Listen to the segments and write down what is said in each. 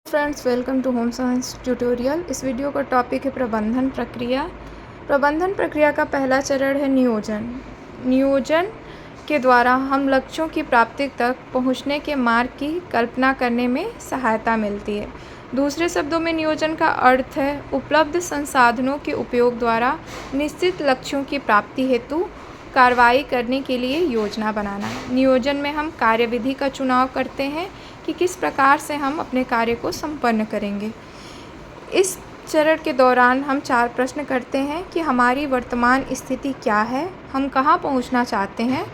Friends, welcome to home science tutorial. इस video का topic है प्रबंधन प्रक्रिया। प्रबंधन प्रक्रिया का पहला चरण है नियोजन। नियोजन के द्वारा हम लक्ष्यों की प्राप्ति तक पहुंचने के मार्ग की कल्पना करने में सहायता मिलती है। दूसरे शब्दों में नियोजन का अर्थ है उपलब्ध संसाधनों के उपयोग द्वारा निश्चित लक्ष्यों की प्राप्ति हेतु कार्रवाई करने के लिए योजना बनाना। नियोजन में हम कार्यविधि का चुनाव करते हैं कि किस प्रकार से हम अपने कार्य को संपन्न करेंगे। इस चरण के दौरान हम 4 प्रश्न करते हैं कि हमारी वर्तमान स्थिति क्या है, हम कहाँ पहुँचना चाहते हैं,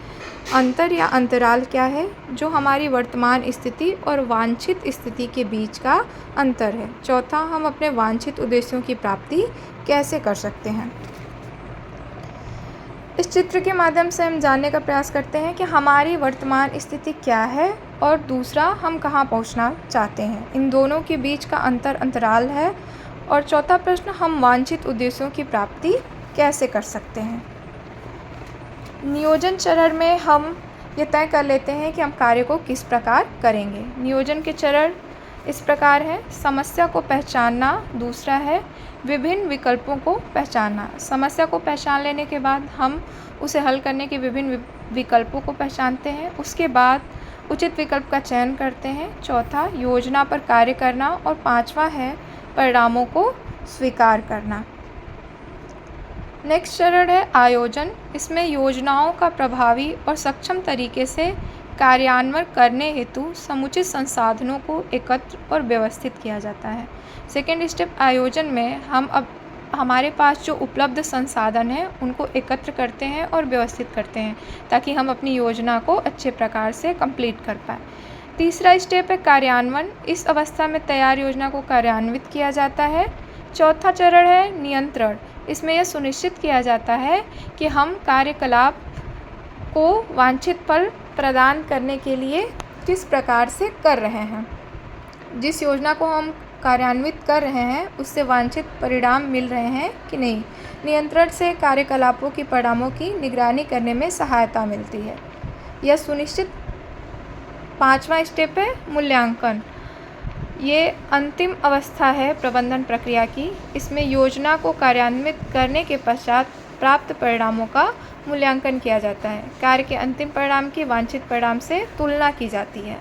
अंतर या अंतराल क्या है जो हमारी वर्तमान स्थिति और वांछित स्थिति के बीच का अंतर है। चौथा, हम अपने वांछित उद्देश्यों की प्राप्ति कैसे कर सकते हैं। इस चित्र के माध्यम से हम जानने का प्रयास करते हैं कि हमारी वर्तमान स्थिति क्या है और दूसरा हम कहाँ पहुँचना चाहते हैं। इन दोनों के बीच का अंतराल है। और चौथा प्रश्न, हम वांछित उद्देश्यों की प्राप्ति कैसे कर सकते हैं। नियोजन चरण में हम ये तय कर लेते हैं कि हम कार्य को किस प्रकार करेंगे। नियोजन के चरण इस प्रकार है। समस्या को पहचानना, दूसरा है विभिन्न विकल्पों को पहचानना। समस्या को पहचान लेने के बाद हम उसे हल करने के विभिन्न विकल्पों को पहचानते हैं। उसके बाद उचित विकल्प का चयन करते हैं। चौथा, योजना पर कार्य करना। और पांचवा है परिणामों को स्वीकार करना। नेक्स्ट चरण है आयोजन। इसमें योजनाओं का प्रभावी और सक्षम तरीके से कार्यान्वयन करने हेतु समुचित संसाधनों को एकत्र और व्यवस्थित किया जाता है। सेकेंड स्टेप आयोजन में हम अब हमारे पास जो उपलब्ध संसाधन हैं उनको एकत्र करते हैं और व्यवस्थित करते हैं ताकि हम अपनी योजना को अच्छे प्रकार से कंप्लीट कर पाएँ। तीसरा स्टेप है कार्यान्वयन। इस अवस्था में तैयार योजना को कार्यान्वित किया जाता है। चौथा चरण है नियंत्रण। इसमें यह सुनिश्चित किया जाता है कि हम कार्यकलाप को वांछित फल प्रदान करने के लिए किस प्रकार से कर रहे हैं। जिस योजना को हम कार्यान्वित कर रहे हैं उससे वांछित परिणाम मिल रहे हैं कि नहीं। नियंत्रण से कार्यकलापों की परिणामों की निगरानी करने में सहायता मिलती है। यह सुनिश्चित। पांचवा स्टेप है मूल्यांकन। ये अंतिम अवस्था है प्रबंधन प्रक्रिया की। इसमें योजना को कार्यान्वित करने के पश्चात प्राप्त परिणामों का मूल्यांकन किया जाता है। कार्य के अंतिम परिणाम की वांछित परिणाम से तुलना की जाती है।